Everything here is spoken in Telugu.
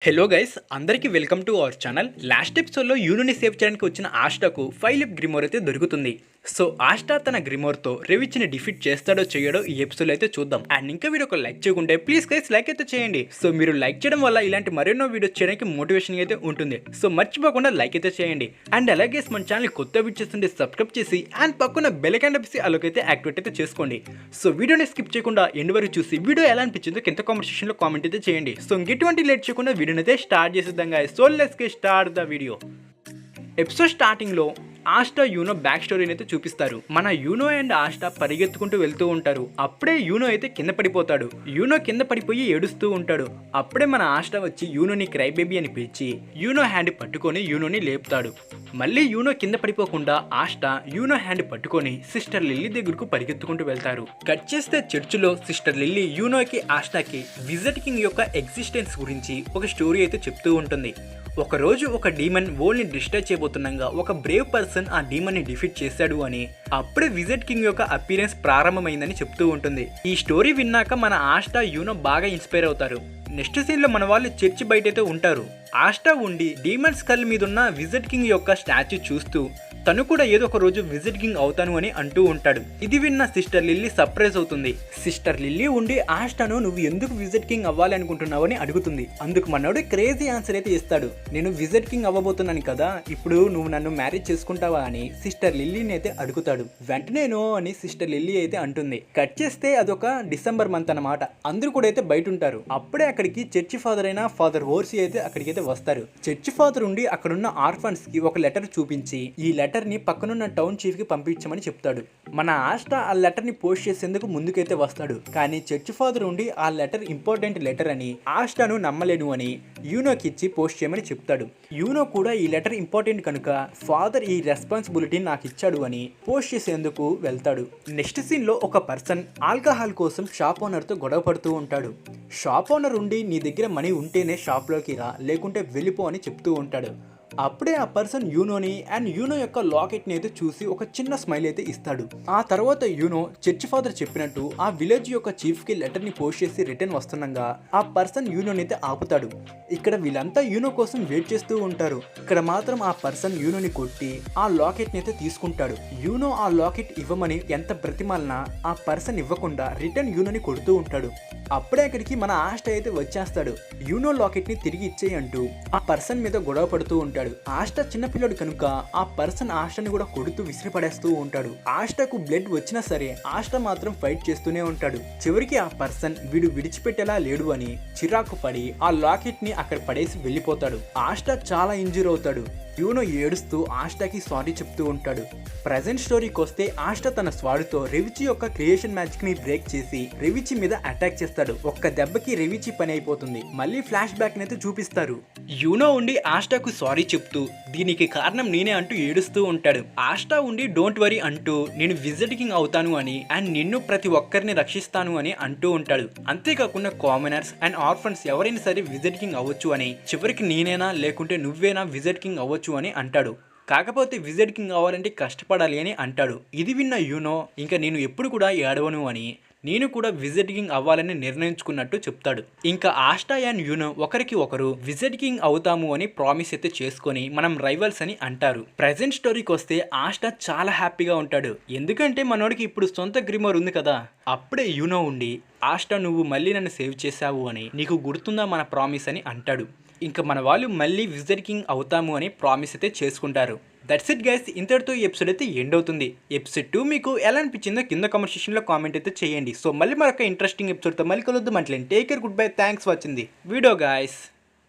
హలో గైస్, అందరికీ welcome to our channel. Last ఎపిసోడ్లో యూనోని సేవ్ చేయడానికి వచ్చిన ఆస్టాకు 5 లిప్ గ్రిమోర్ అయితే దొరుకుతుంది. సో ఆస్టా తన గ్రిమోర్తో రెవిచ్ని డిఫీట్ చేస్తాడో చేయడో ఈ ఎపిసోడ్ అయితే చూద్దాం. అండ్ ఇంకా వీడియో ఒక లైక్ చేయకుంటే ప్లీజ్ గైస్ లైక్ అయితే చేయండి. సో మీరు లైక్ చేయడం వల్ల ఇలాంటి మరెన్నో వీడియోస్ చేయడానికి మోటివేషన్ అయితే ఉంటుంది. సో మర్చిపోకుండా లైక్ అయితే చేయండి. అండ్ అలాగే మన ఛానల్ కొత్త వీడియోస్ చేస్తుంటే సబ్స్క్రైబ్ చేసి అండ్ పక్కన బెల్ ఐకాన్ నొక్కి అలోకైతే యాక్టివేట్ అయితే చేసుకోండి. సో వీడియోని స్కిప్ చేయకుండా ఎండ్ వరకు చూసి వీడియో ఎలా అనిపించిందో కింద కామెంట్ సెక్షన్లో కామెంట్ అయితే చేయండి. సో ఇంకెటువంటి లేట్ చేయకుండా వీడియోని అయితే స్టార్ట్ చేసేద్దాం guys. So let's get start the video. Episode స్టార్టింగ్లో ఆస్టా యూనో బ్యాక్ స్టోరీని అయితే చూపిస్తారు. మన యూనో అండ్ ఆస్టా పరిగెత్తుకుంటూ వెళ్తూ ఉంటారు. అప్పుడే యూనో అయితే కింద పడిపోతాడు. యూనో కింద పడిపోయి ఏడుస్తూ ఉంటాడు. అప్పుడే మన ఆస్టా వచ్చి యూనోని క్రై బేబీ అని పిలిచి యూనో హ్యాండ్ పట్టుకొని యూనోని లేపుతాడు. మళ్ళీ యూనో కింద పడిపోకుండా ఆస్టా యూనో హ్యాండ్ పట్టుకొని సిస్టర్ లిల్లీ దగ్గరకు పరిగెత్తుకుంటూ వెళ్తారు. కట్ చేస్తే చర్చిలో సిస్టర్ లిల్లీ యూనోకి ఆస్టాకి విజెట్ కింగ్ యొక్క ఎగ్జిస్టెన్స్ గురించి ఒక స్టోరీ అయితే చెప్తూ ఉంటుంది. ఒకరోజు ఒక డీమన్ వరల్డ్ ని డిస్ట్రాయ్ చేయబోతుండగా ఒక బ్రేవ్ పర్సన్ ఆ డీమన్ ని డిఫీట్ చేశాడు అని అప్పుడే విజెట్ కింగ్ యొక్క అపీరెన్స్ ప్రారంభమైందని చెప్తూ ఉంటుంది. ఈ స్టోరీ విన్నాక మన ఆస్టా యూనో బాగా ఇన్స్పైర్ అవుతారు. నెక్స్ట్ సీన్ లో మన వాళ్ళు చర్చి బయట అయితే ఉంటారు. ఆస్టా ఉండి డీమన్ స్కల్ మీద ఉన్న విజెట్ కింగ్ యొక్క స్టాచ్యూ చూస్తూ తను కూడా ఏదో ఒక రోజు విజిట్ కింగ్ అవుతాను అని అంటూ ఉంటాడు. ఇది విన్న సిస్టర్ లిల్లీ సర్ప్రైజ్ అవుతుంది. సిస్టర్ లిల్లీ ఉండి ఆస్టాను నువ్వు ఎందుకు విజిట్ కింగ్ అవ్వాలి అనుకుంటున్నావు అని అడుగుతుంది. అందుకు మనోడు క్రేజీ ఆన్సర్ అయితే ఇస్తాడు. నేను విజిట్ కింగ్ అవ్వబోతున్నాను కదా, ఇప్పుడు నువ్వు నన్ను మ్యారేజ్ చేసుకుంటావా అని సిస్టర్ లిల్లీని అయితే అడుగుతాడు. వెంటనే నో అని సిస్టర్ లిల్లీ అయితే అంటుంది. కట్ చేస్తే అదొక డిసెంబర్ మంత్ అన్నమాట. అందరూ కూడా అయితే బయట ఉంటారు. అప్పుడే అక్కడికి చర్చి ఫాదర్ అయిన ఫాదర్ ఓర్సీ అయితే అక్కడికి అయితే వస్తారు. చర్చి ఫాదర్ ఉండి అక్కడున్న ఆర్ఫన్స్ కి ఒక లెటర్ చూపించి ఈ లెటర్ ని పక్కనున్న టౌన్ చీఫ్ కి పంపించమని చెప్తాడు. మన ఆస్టా ఆ లెటర్ ని పోస్ట్ చేసేందుకు ముందుకైతే వస్తాడు. కానీ చర్చ్ ఫాదర్ ఉండి ఆ లెటర్ ఇంపార్టెంట్ లెటర్ అని ఆస్టాను నమ్మలేను అని యూనోకి ఇచ్చి పోస్ట్ చేయమని చెప్తాడు. యూనో కూడా ఈ లెటర్ ఇంపార్టెంట్ కనుక ఫాదర్ ఈ రెస్పాన్సిబిలిటీ నాకు ఇచ్చాడు అని పోస్ట్ చేసేందుకు వెళ్తాడు. నెక్స్ట్ సీన్ లో ఒక పర్సన్ ఆల్కహాల్ కోసం షాప్ ఓనర్ తో గొడవ పడుతూ ఉంటాడు. షాప్ ఓనర్ ఉండి నీ దగ్గర మనీ ఉంటేనే షాప్ లోకి రా, లేకుంటే వెళ్ళిపో అని చెప్తూ ఉంటాడు. అప్పుడే ఆ పర్సన్ యూనోని అండ్ యూనో యొక్క లాకెట్ని అయితే చూసి ఒక చిన్న స్మైల్ అయితే ఇస్తాడు. ఆ తర్వాత యూనో చర్చ్ ఫాదర్ చెప్పినట్టు ఆ విలేజ్ యొక్క చీఫ్ కి లెటర్ ని పోస్ట్ చేసి రిటర్న్ వస్తుండగా ఆ పర్సన్ యూనోని అయితే ఆపుతాడు. ఇక్కడ వీళ్ళంతా యూనో కోసం వెయిట్ చేస్తూ ఉంటారు. ఇక్కడ మాత్రం ఆ పర్సన్ యూనోని కొట్టి ఆ లాకెట్ ని అయితే తీసుకుంటాడు. యూనో ఆ లాకెట్ ఇవ్వమని ఎంత బ్రతిమాలనా ఆ పర్సన్ ఇవ్వకుండా రిటర్న్ యూనోని కొడుతూ ఉంటాడు. అప్పుడే అక్కడికి మన ఆస్టా అయితే వచ్చేస్తాడు. యూనో లాకెట్ ని తిరిగి ఇచ్చేయి అంటూ ఆ పర్సన్ మీద గొడవ పడుతూ ఉంటాడు. ఆస్టా చిన్నపిల్లడు కనుక ఆ పర్సన్ ఆస్టాని కూడా కొడుతూ విసిరి పడేస్తూ ఉంటాడు. ఆస్టాకు బ్లడ్ వచ్చినా సరే ఆస్టా మాత్రం ఫైట్ చేస్తూనే ఉంటాడు. చివరికి ఆ పర్సన్ వీడు విడిచిపెట్టేలా లేడు అని చిరాకు పడి ఆ లాకెట్ ని అక్కడ పడేసి వెళ్ళిపోతాడు. ఆస్టా చాలా ఇంజూర్ అవుతాడు. యూనో ఏడుస్తూ ఆస్టాకి సారీ చెప్తూ ఉంటాడు. ప్రజెంట్ స్టోరీకి వస్తే ఆస్టా తన స్వాడుతో రెవిచి యొక్క క్రియేషన్ మ్యాజిక్ ని బ్రేక్ చేసి రెవిచి మీద అటాక్ చేస్తాడు. ఒక్క దెబ్బకి రెవిచి పని అయిపోతుంది. మళ్ళీ ఫ్లాష్ బ్యాక్ నైతే చూపిస్తారు. యూనో ఉండి ఆస్టాకు సారీ చెప్తూ దీనికి కారణం నేనే అంటూ ఏడుస్తూ ఉంటాడు. ఆస్టా ఉండి డోంట్ వరీ అంటూ నేను విజిట్ కింగ్ అవుతాను అని అండ్ నిన్ను ప్రతి ఒక్కరిని రక్షిస్తాను అని అంటూ ఉంటాడు. అంతేకాకుండా కామనర్స్ అండ్ ఆర్ఫన్స్ ఎవరైనా సరే విజిట్ కింగ్ అవ్వచ్చు అని, చివరికి నేనేనా లేకుంటే నువ్వేనా విజిట్ కింగ్ అవ్వచ్చు అని అంటాడు. కాకపోతే విజిట్ కింగ్ అవ్వాలంటే కష్టపడాలి అని అంటాడు. ఇది విన్న యూనో ఇంకా నేను ఎప్పుడు కూడా ఏడవను అని, నేను కూడా విజిట్ కింగ్ అవ్వాలని నిర్ణయించుకున్నట్టు చెప్తాడు. ఇంకా ఆస్టా అండ్ యూనో ఒకరికి ఒకరు విజిట్ కింగ్ అవుతాము అని ప్రామిస్ అయితే చేసుకొని మనం రైవల్స్ అని అంటారు. ప్రజెంట్ స్టోరీకి వస్తే ఆస్టా చాలా హ్యాపీగా ఉంటాడు. ఎందుకంటే మనోడికి ఇప్పుడు సొంత గ్రిమోర్ ఉంది కదా. అప్పుడే యూనో ఉండి ఆస్టా నువ్వు మళ్ళీ నన్ను సేవ్ చేశావు అని, నీకు గుర్తుందా మన ప్రామిస్ అని అంటాడు. ఇంకా మన వాళ్ళు మళ్ళీ విజిట్ కింగ్ అవుతాము అని ప్రామిస్ అయితే చేసుకుంటారు. That's it guys. ఇంతటితో ఈ ఎపిసోడ్ అయితే ఎండ్ అవుతుంది. ఎపిసోడ్ 2 మీకు ఎలా అనిపించిందో కింద కామెంట్ సెక్షన్లో కామెంట్ అయితే చేయండి. సో మళ్ళీ మరొక ఇంట్రెస్టింగ్ ఎపిసోడ్తో మళ్ళీ కలుద్దాం. అంటే take care, good bye, thanks watching the video guys.